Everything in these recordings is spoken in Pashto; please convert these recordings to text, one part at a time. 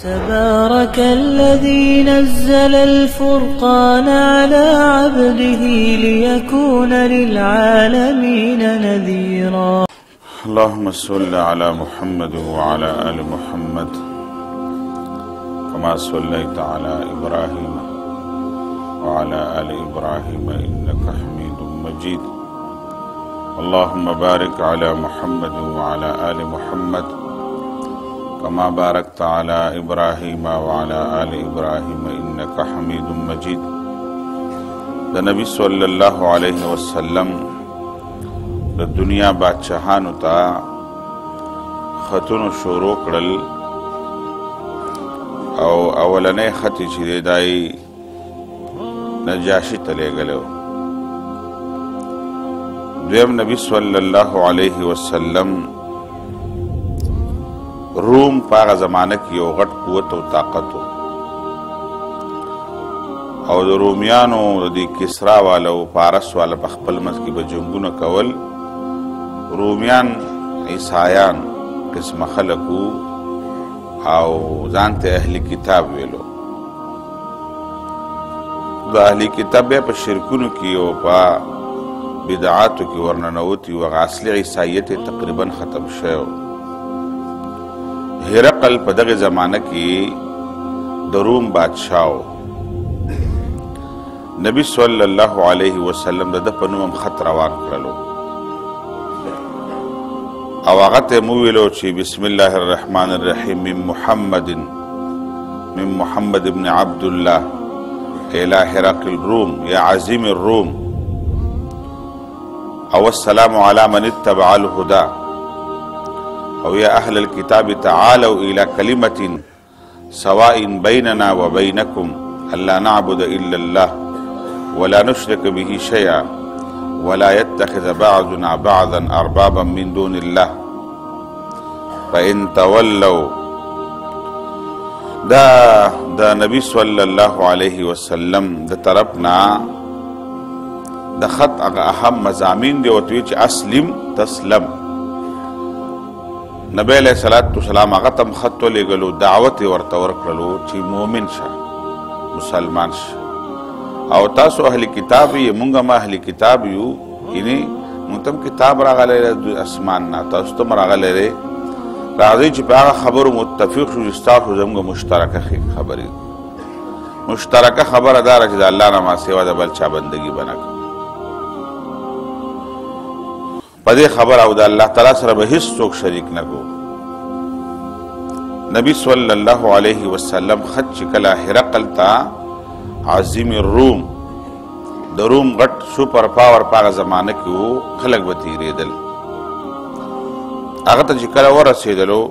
تبارك الذي نزل الفرقان على عبده ليكون للعالمين نذيرا. اللهم صل على محمد وعلى آل محمد كما صليت على إبراهيم وعلى آل إبراهيم إنك حميد مجيد. اللهم بارك على محمد وعلى آل محمد كما باركت على إبراهيم وعلى آل إبراهيم إنك حميد مجيد. د نبی صلی الله علیه وسلم د دنیا بادشاہانو ته خطونو شروع کړل او اولنې خط چې دی دای نجاشي ته لېږلی و. دویم نبی صلی الله علیه وسلم روم په هغه زمانه کې یو غټ قوت او طاقت و او د رومیانو د کسرا والا او پارس والا په خپل منځ کې به جنګونه کول. رومیان عیسایان قسم خلقو او ځان ته اهل کتاب ویلو. د اهل کتاب په شرکونو کې او په بدعاتو کې ورننوتي او اصلي عیسایت تقریبا ختم شوی. هرقل په دغه زمانه کې د روم بادشاہ نبی صلی الله علیه وسلم د په نوم خط روان کړلو او هغه ته مو ویلو چې بسم الله الرحمن الرحیم من محمد ابن عبد الله الى هرقل الروم یا عظیم الروم او السلام على من اتبع الهدى او یا اهل الكتاب تعالوا الى كلمة سواء بيننا وبينكم الا نعبد الا الله ولا نشرك به شيئا ولا يتخذ بعضنا بعضا اربابا من دون الله فان تولوا. دا نبی صلی الله علیه وسلم د طرفنا د خط هغه اهم مضامین دی او چې اسلم تسلم. نبی علیہ الصلوۃ والسلام هغه تم خط ولېږلو دعوت ورته ورکړلو چې مؤمن شه مسلمان شه او تاسو اهل کتاب یې مونږ هم اهل کتاب یو یعنی مونږ ته کتاب راغلی د اسمان نه تاسو ته راغلی دی راځئ چې په هغه خبرو متفق شو چې ستاسو زموږ مشترکه خبرې مشترکه خبره دا ده چې د الله نه ما سوا د بل چا بندګي به نه کوو. په دې خبره او د الله تعالی سره به هیڅ څوک شریک نه کو. نبی صلی الله علیه وسلم خط چې کله هرقل ته عظیم الروم د روم غټ سوپر پاور په هغه زمانه کې و خلک به تېرېدل. هغه ته چې کله ورسېدلو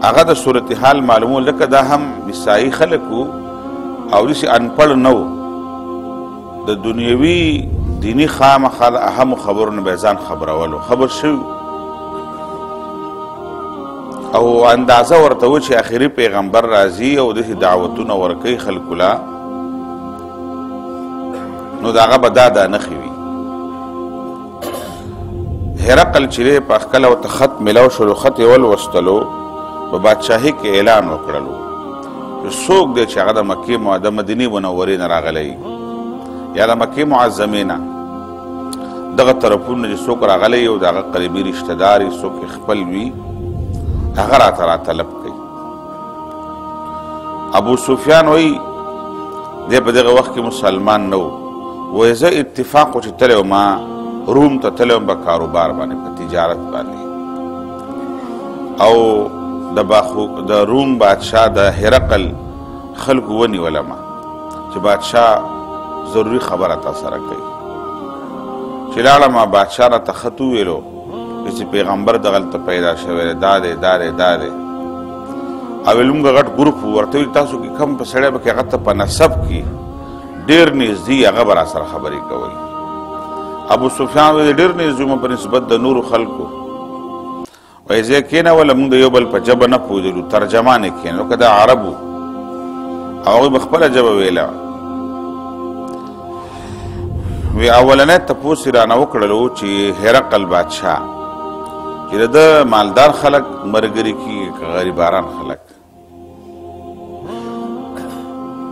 هغه د صورتحال معلومو لکه دا هم عیسایي خلک و او داسې انپړ نه و. د دنیوي دینی خامخا د اهمو خبرونو به ځان خبرولو خبر شوي او اندازه ورته و چې آخري پیغمبر راځي او داسې دعوتونه ورکوي خلکو له نو د هغه به دا نښې وي. هرقل چې دی په خپله ورته خط میلاو شولو خط یې ولوستلو په بادشاهي کې اعلان وکړلو چې څوک دی چې هغه د مکې د مدینې منورې نه راغلی یا د مکې معظمې نه دغه طرفونه چې څوک راغلی او د هغه قریبي رشته دار څوک خپل وي هغه راته راطلب کوي. ابو سفیان وایي دی په دغه وخت کې مسلمان نه و. وایي زه اتفاق و چې تلی ما روم ته تلی وم په کاروبار باندې په تجارت باندې او د روم بادشاه د هرقل خلکو ونیولم چې بادشاه ضروری خبره تا سره کوي. چې لاړم بادشاه راته خط وویلو چې پیغمبر دغلته پیدا شوی دی دا دی او لومږه غټ ګروپ ورته ویل تاسو کې کم په سړی به کې هغه ته په نسب کې ډېر نږدې هغه به راسره خبرې کوئ. ابو سفیان وایي ډېر نږدې په نسبت د نورو خلکو وایي زه کېنوله موږ د یو بل په ژبه نه پوهېدلو ترجمان یې کېنو که دا عربو او هغوی به خپله ژبه ویله. وی اولنې تپوس یې رانه وکړلو چې هرقل بادشاه چې د مالدار خلک مرګري کېږي که غریباران خلک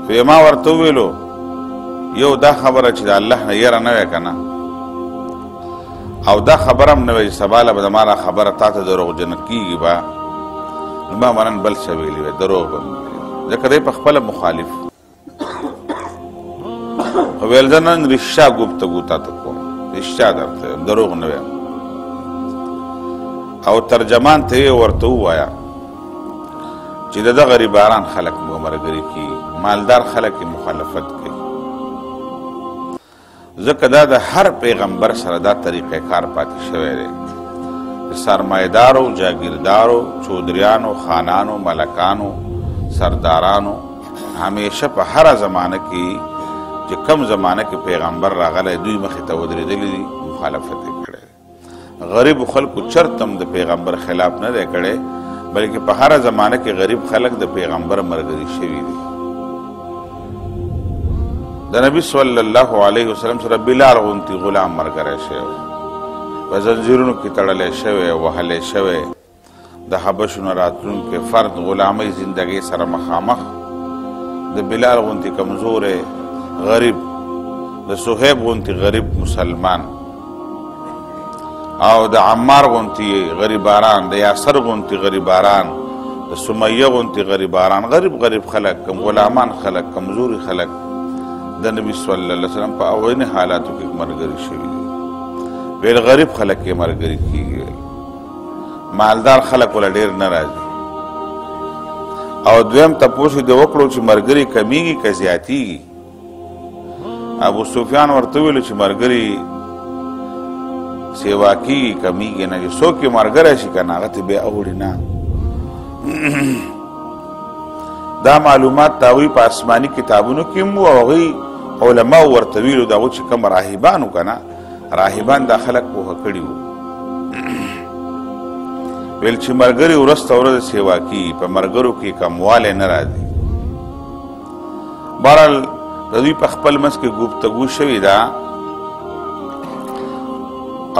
وی ما ورته وویلو یو دا خبره چې د الله نه یره نه وی که نه او دا خبره هم نه وی چې سبا له به زما دا خبره تا ته دروغجنه کېږي به نو ما منن بل څه ویلي وی دروغ به مې ویلي ځکه دی په خپله مخالف ویل زه نن رښتیا ګفتګو تا ته کوم رښتیا درته دروغ نه ویم او ترجمان ته یې ورته ووایه چې د ده غریباران خلک به ملګري کېږي مالدار خلک یې مخالفت کوي ځکه دا د هر پیغمبر سره دا طریقه کار پاتې شوی دی د سرمایهدارو جاګیردارو چودریانو خانانو ملکانو سردارانو همیشه په هره زمانه کې چې کم زمانه کې پیغمبر راغلی دوی مخې ته ودرېدلي دي مخالفت یې کړی غریبو خلکو چرته هم د پیغمبر خلاف نه دی کړی بلکې په هره زمانه کې غریب خلک د پیغمبر ملګري شوي دي د نبی صلی الله علیه وسلم سره بلال غوندې غلام ملګری شوی په زنځیرونو کې تړلی شوی وهلی شوی د حبشو نه راتلونکی فرد غلامۍ زندګۍ سره مخامخ د بلال غوندې کمزوری غریب د صهیب غوندې غریب مسلمان او د عمار غوندې غریباران د یاسر غوندې غریباران د سمیه غوندې غریباران غریب خلک کم غلامان خلک کمزوري خلک د نبی صلی الله علیه وسلم په اولنی حالاتو کې ملګري شوي دي ویل غریب خلک یې ملګري کېږي مالدار خلک وله ډېر نه راځي او دویم تپوس یې د وکړو چې ملګري کمیږي که زیاتېږي ابو سفیان ورته ویلو چې ملګري سیوا کېږي کمیږي نه چې څوک یې ملګری شي که نه هغه ته بیا اوړي نه دا معلومات د هغوی په آسماني کتابونو کې هم او هغوی علماو ورته ویلو د هغوی چې کوم راهبان وو که نه راهبان دا خلک پوهه کړي وو ویل چې ملګري ورځ ته ورځ سیوا کېږي په ملګرو کې کموالی نه راځي بهرحال د دوی په خپل منځ کې ګفتګو شوې ده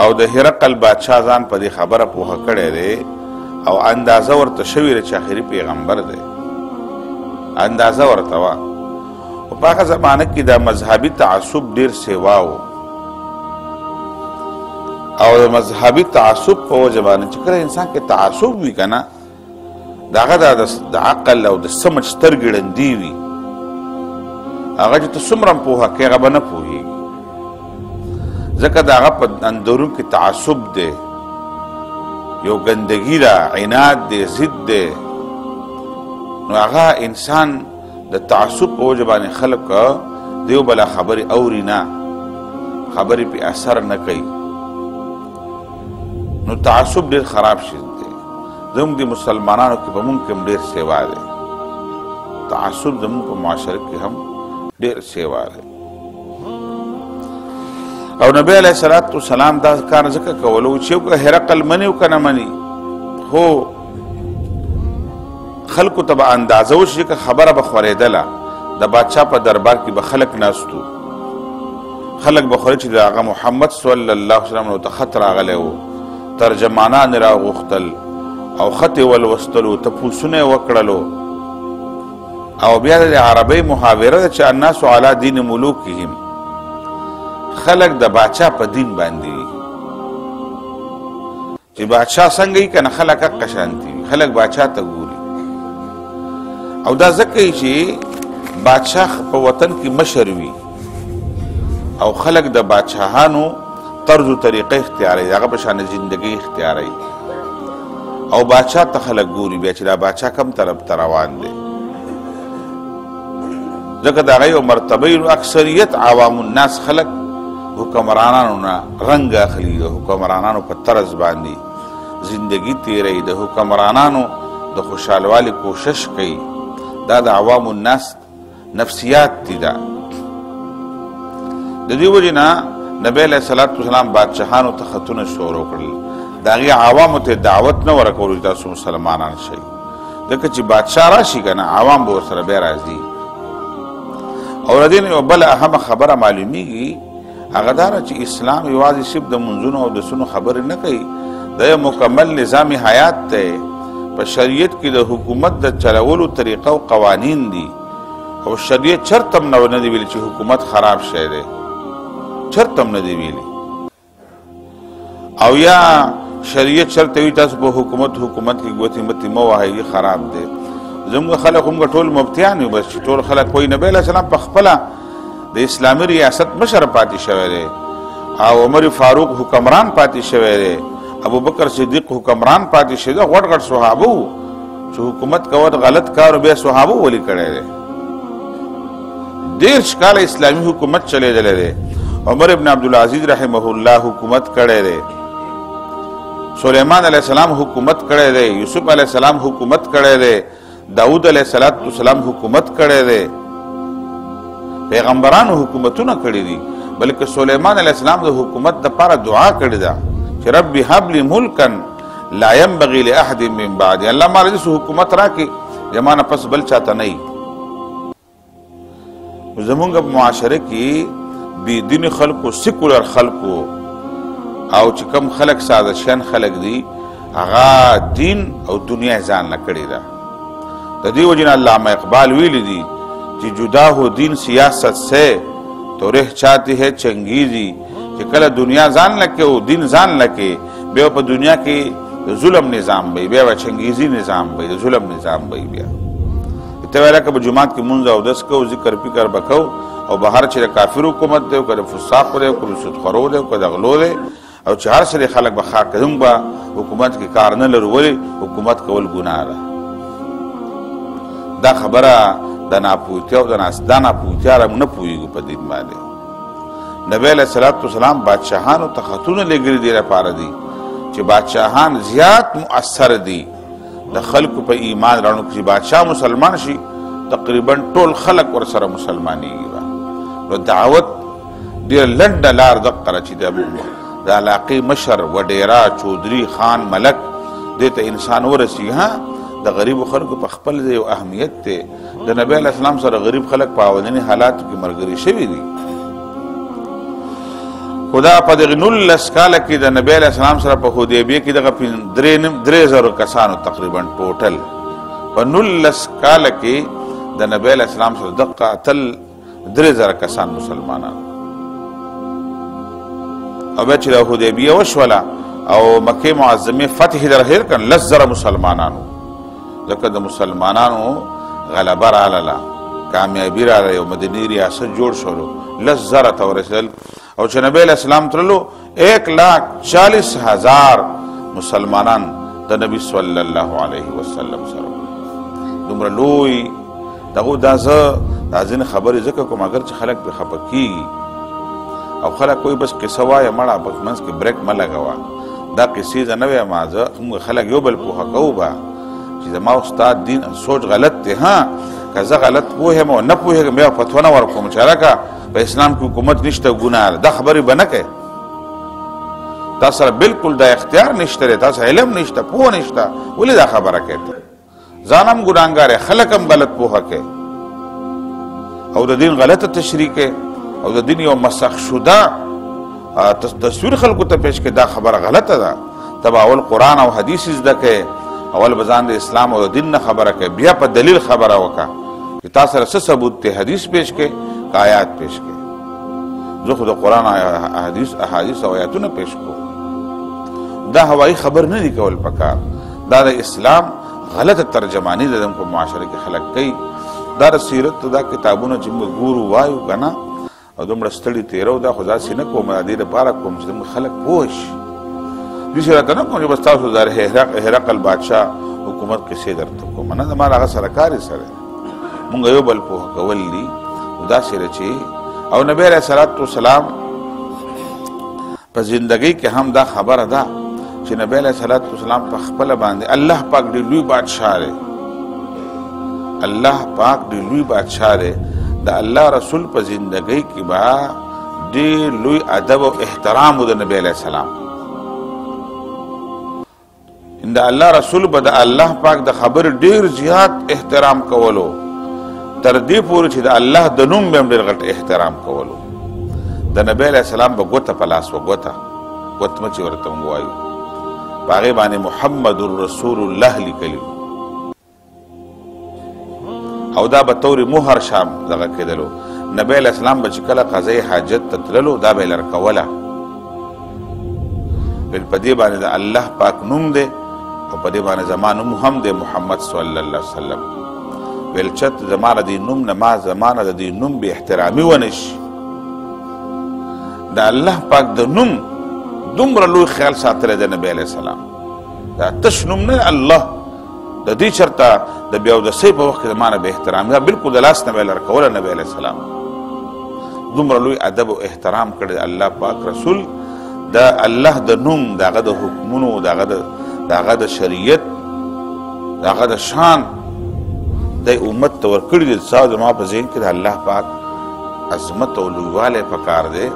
او د هرقل بادشاه ځان په دې خبره پوهه کړی دی او اندازه ورته شوې ده چې آخري پیغمبر دی اندازه ورته وه او په هغه زمانه کې دا مذهبي تعصب ډېر سیوا و او د مذهبي تعصب په وجه باندې چې کله انسان کې تعصب وي که نه د هغه د عقل او د سمج سترګې ړندې وي هغه چې ته څومره هم پوهه کوې هغه به نه پوهېږي ځکه د هغه په اندرون کې تعصب دی یو ګندګي ده عناد دی ضد دی نو هغه انسان د تعصب په وجه باندې خلک دیو بله خبرې اوري نه خبرې پې اثر نه کوي نو تعصب ډېر خراب شي دی زموږ د مسلمانانو کې په موږ کې هم ډېر سیوا دی تعصب زموږ په معاشره کې هم ډېر سیوا دی او نبی علیه صلات وسلام دا کار ځکه کولو چې هرقل مني او که نه مني هو خلکو ته به اندازه وشي که خبره به خورېدله د بادشاه په دربار کې به خلک ناستو خلک به خوري چې د هغه محمد صلی الله علیه وسلم نو ته خط راغلی و ترجمانان یې راغوښتل او خط یې ولوستلو تپوسونه یې وکړلو او بیا د عربۍ محاوره ده چې الناس علی دین ملوکهم خلک د بادشاه په دین باندې وي چې بادشاه څنګه وي که نه خلک حقه شانتي وي خلک بادشاه ته ګوري او دا ځکه چې بادشاه په وطن کې مشر وي او خلک د بادشاهانو طرز و طریقه اختیاروي د هغه په شان زندګۍ اختیاروي او بادشاه ته خلک ګوري بیا چې دا بادشاه کم طرف ته روان دی ځکه د هغه یو مرتبه اکثریت عوام الناس خلک حکمرانانو نه رنګ اخلي د حکمرانانو په طرز باندې زندگی تیروي د حکمرانانو د خوشحالوالي کوشش کوي دا د عوام الناس نفسیات دي دا د دې وجې نه نبی علیه صلات وسلام بادشاهانو ته خطونه شروع کړل د هغې عوامو ته دعوت نه ورکولو چې تاسو مسلمانان شئ ځکه چې بادشاه راشي که نه عوام به ورسره بیا راځي او د دې نه یوه بله اهمه خبره معلومیږي هغه دا چې اسلام یوازې صرف د منځونو او دسونو خبرې نه کوي دا یو مکمل نظام حیات دی په شریعت کې د حکومت د چلولو طریقه او قوانین دي او شریعت چرتم نو ندی ویلی چې حکومت خراب شی دی، چرتم ندی ویلی. او یا شریعت چرته وی تاسو په حکومت کې ګوتې متې مه وهئ خراب دی. زموږ خلک هم ټول مبتیان یو، بس چې ټول خلک وایي نبی علیه السلام په خپله د اسلامي ریاست مشر پاتې شوی دی او عمر فاروق حکمران پاتې شوی دی، ابوبکر صدیق حکمران پاتې شوی دی، غټ غټ صحابه وو چې حکومت کول غلط کار بیا صحابه ولې کړی دی. 13 کاله اسلامي حکومت چلیدلی دی. عمر ابن عبدالعزیز رحمه الله حکومت کړی دی، سلیمان علیہ السلام حکومت کړی دی، یوسف علیہ السلام حکومت کړی دی، داود علیہ السلام حکومت کړی دی. پیغمبرانو حکومتونه کړي دي، بلکې سلیمان علیہ السلام د حکومت دپاره دعا کړې ده چې رب هب لي ملکا لا ينبغي لاحد من بعدي، الله ما دې حکومت راکړي زمانه پس بل چاته نه وي. زمونږ په معاشره کې بې دین خلکو، سیکولر خلکو او چې کم خلک ساده شان خلک دي هغه دین او دنیا ځان نه کړې ده. د دې وجې نه علامه اقبال ویلی دي چې جدا ہو دین سیاست سے تو رہ چاہتی ہے چنگیزی، چې کله دنیا ځان لکه او دین ځان لکه بیا په دنیا کې ظلم نظام وي، بیا چنگیزی نظام وي، د ظلم نظام وي. بیا ته ویله که په جماعت کې مونځ اودس کوو، ذکر فکر به کوو، او بهر چې د کافر حکومت دی، که د فساق دی، که د سودخورو دی، که د غلو دی، او چې هر څه خلک به خاک کوم به حکومت کې کار نه لرو، ولې حکومت کول ګناه ده. دا خبره د ناپوهتیا او دا ناپوهتیا را نه پوهېږو په دین باندې. نبی علیه الصلاة والسلام بادشاهانو ته خطونه لېږلي دې لپاره دي چې بادشاهان زیات مؤثر دي د خلکو په ایمان راوړو کې. چې بادشاه مسلمان شي تقریبا ټول خلک ورسره مسلمانېږي. نو دعوت ډېره لنډه لار دقه چې د علاقې مشر وډیرا چودري خان ملک دې ته انسان ورسېږي. ها د غریبو خلکو په خپل ځای یو اهمیت دی. د نبی علیه السلام سره غریب خلک په اولني حالاتو کې ملګري شوي دي. خدا په دغه 19 کاله کې د نبی علیه السلام سره په حدیبیه کې دغه 3,000 کسانو تقریبا ټوټل په 19 کاله کې د نبی علیه السلام سره دقه اتل 3,000 کسان مسلمانان. او بیا چې د حدیبیه وشوله او مکې معظمې فتح در هیر کړ 10,000 مسلمانانو، ځکه د مسلمانانو غلبه راغله، کامیابي راغله، یو مدني ریاست جوړ شولو، 10,000 ته ورسېدل. او چې نبی علیه السلام تللو 1,40,000 مسلمانان د نبی صلی الله علیه وسلم سره. دومره لوی دغه دا ځینې خبرې ځکه کوم اگر چې خلک پرې خفه کېږي او خلک کوئی بس قصه وایه مړه په منځ کې بریک مه لګوه. دا قصې زه نه وایم، زه خلک یو بل پوهه کوو به چې زما استاد دین سوچ غلط دی. ها که زه غلط پوهیم او نه پوهېږم بیا فتوا نه ورکوم چې هلکه په اسلام کې حکومت نشته ګناه ده، دا خبرې به نه کوې. تا سره بلکل دا اختیار نشته دی، تا سره علم نشته، پوه نشته، ولې دا خبره کوې؟ ته ځان هم ګناهګار یې، خلک هم غلط پوهه کوې او د دین غلطه تشریح کوې او د دین یو مسخ شده تصویر خلکو ته پیش کوې. دا خبره غلطه ده. ته به اول قرآن او حدیث زده کوې، اول به ځان د اسلام او د دین نه خبره کوې، بیا په دلیل خبره وکړه چې تا سره څه ثبوت دی، حدیث پیش کوې که آیات پیش کوې. زه خو د قرآن احادیث او آیاتونه پیش کوم. دا هوایي خبر نه دی کول پکار. دا د اسلام غلطه ترجمانی ده په معاشره کې خلک کوي. دا د سیرت دا کتابونه چې موږ ګورو وایو که نه او دومره ستړي تېرو، دا خو داسې نه کوم، د دې لپاره کوم چې زموږ خلک پوه شي. داسې راته نه کوم چې بس تاسو د هرقل بادشاه حکومت قصې درته کوم، نه زما هغه سره کار یې سره مونږ یو بل پوهه کول دي. داسې ده چې او نبی علیه الصلاة والسلام په زندګۍ کې هم دا خبره ده چې نبی علیه الصلاة والسلام په خپله باندې الله پاک ډېر لوی بادشاه دی. الله پاک ډېر لوی بادشاه دی. د الله رسول په زندګۍ کې به ډېر لوی ادب او احترام و د نبی علیه السلام. د الله رسول به د الله پاک د خبر ډېر زیات احترام کولو، تر دې پورې چې د الله د نوم به هم ډېر غټ احترام کولو. د نبی علیه السلام به ګوته په لاس وه، ګوتمه چې ورته موږ وایو، په هغې باندې محمد رسول الله لیکلي او دا به طور مهر شام دغه کېدلو. نبی علیہ السلام به چې کله قضای حاجت ته تللو دا به یې لړکوله، ویل په دې باندې د الله پاک نوم دی او په دې باندې زما نوم هم دی محمد صلی الله علیه وسلم. ویل چت زما د دې نوم نه ما زمانه د دې نوم بې احترامي ونه شي. د الله پاک د نوم دومره لوی خیال ساتلی دی نبی علیه السلام. دا تش نوم نه الله د دې چرته د بیا اودسۍ په وخت کې زما نه بې احترامي دا بلکل د لاس نه به یې لړکوله نبی علیه السلام. دومره لوی ادب او احترام کړی الله پاک رسول د الله د نوم د هغه د حکمونو د هغه د شریعت د هغه د شان د امت ته ورکړي دي. څه زما په ذهن کې د الله پاک عظمت او لویوالی پکار دی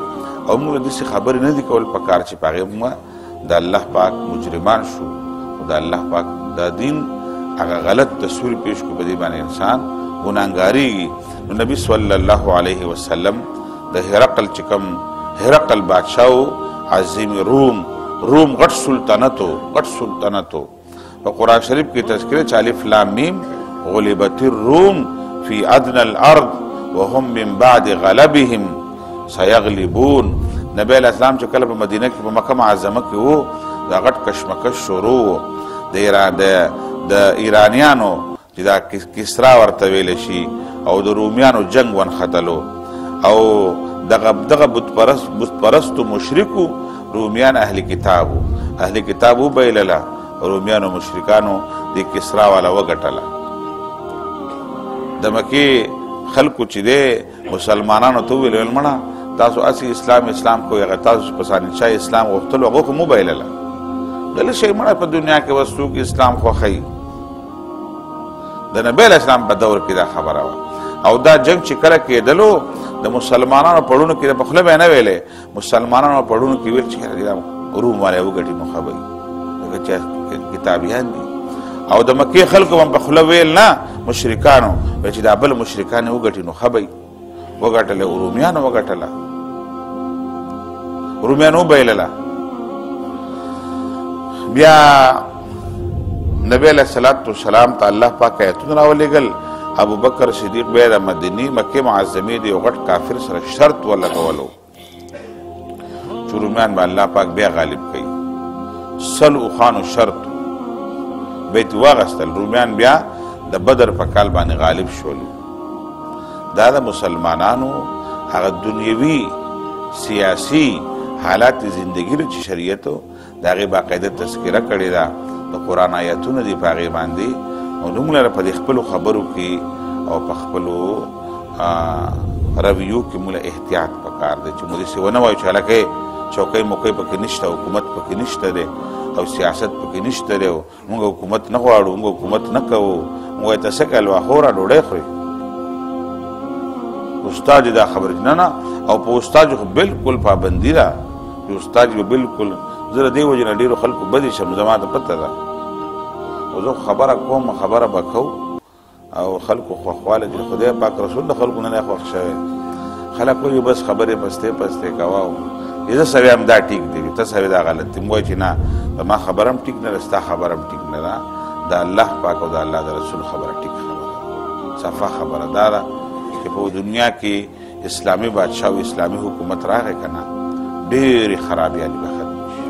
او موږ داسې خبرې نه دي کول پکار چې په هغې موږ د الله پاک مجرمان شو او د الله پاک دا دین هغه غلط تصویر پیش کړو، په دې باندې انسان ګناهګارېږي. نو نبي صلی الله علیه وسلم د هرقل چې کوم هرقل بادشاه و عظیم روم غټ سلطنت و په قرآن شریف کې تذکره چې الف لام میم غلبت الروم فی ادنى الارض وهم من بعد غلبهم سیغلبون. نبی علیہ السلام چې کله په مدینه کې په مکه معظمه کې و دا غټ کشمکش شروع د ایرانیانو چې دا کسرا ورته ویلی شي او د رومیانو جنگ ونختلو او دغه بت پرستو مشرکو رومیان اهل کتابو بایلله رومیانو مشرکانو د کسرا والا وګټله. د مکې خلکو چې دی مسلمانانو ته وویل مړه تاسو اسی اسلام کوئ هغه تاسو په شاه اسلام غوښتلو هغو خو مو بایلله دله شی مړه په دنیا کې وس څوک اسلام خوښوي. د نبی علیه السلام په دور کې دا خبره وه او دا جنگ چې کله کېدلو د مسلمانانو پړونو کې په خوله به یې نه ویلې، مسلمانانو پړونو کې ویل چې روم والی وګټي نو ښه به وي ځکه چې کتابیان دي. او د مکې خلکو هم په خوله ویل نه مشرکانو ویل چې دا بل مشرکان یې وګټي نو ښه به وي. وګټله رومیانو وګټله رومیانو وبایلله. بیا نبی علیہ السلام ته الله پاک آیتونه راولېږل. ابو بکر صدیق بیا د مدینې مکې معظمې د یو غټ کافر سره شرط ولګولو چې رومیان به الله پاک بیا غالب کوي. سل اوښانو شرط بیت واغستل، رومیان بیا د بدر په کال باندې غالب شولو. دا د مسلمانانو هغه دنیوي سیاسي حالات زندگی چې شریعتو د هغې باقاعده تذکره کړې ده، د قرآن آیتونه دي په هغې باندې او موږ لره په دې خپلو خبرو کې او په خپلو رویو کې موږ احتیاط پکار دی چې موږ داسې ونه وایو چې هلکې چوکۍ موکۍ پکې نشته، حکومت پکې نشته دی او سیاست پکې نشته دی او موږ حکومت نه غواړو، موږ حکومت نه کوو، موږ ته څه کوي الواخوره ډوډۍ خوري. استاد دا خبر نه او په استاد خو بالکل پابندي ده چې استاد به بالکل زه د دې وجې نه ډېرو خلکو بدې شم زما ته پته ده او زه خبره کوم خبره به کوو او خلکو خوښواله چې خدای پاک رسول د خلکو نه دی خوښ شوی. خلک وایي بس خبرې پستې کوه زه سوی هم دا ټیک دی ته سوی دا غلط دی. وایي چې نه زما خبره هم ټیک نه ده ستا خبره هم ټیک نه ده، د الله پاک او د الله د رسول خبره ټیک خبره صفا خبره دا ده چې په دنیا کې اسلامي بادشاه او اسلامي حکومت راغی که نه ډېرې خرابیانې به ختمې شي،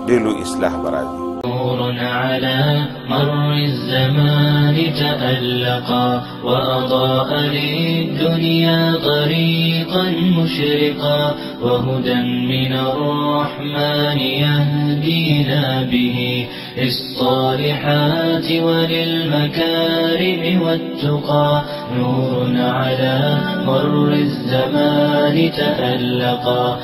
ډېر لوی اصلاح به راځي. نور على مر الزمان تألقا وأضاء للدنيا طريقا مشرقا وهدى من الرحمن يهدينا به للصالحات وللمكارم والتقى. نور على مر الزمان تألقا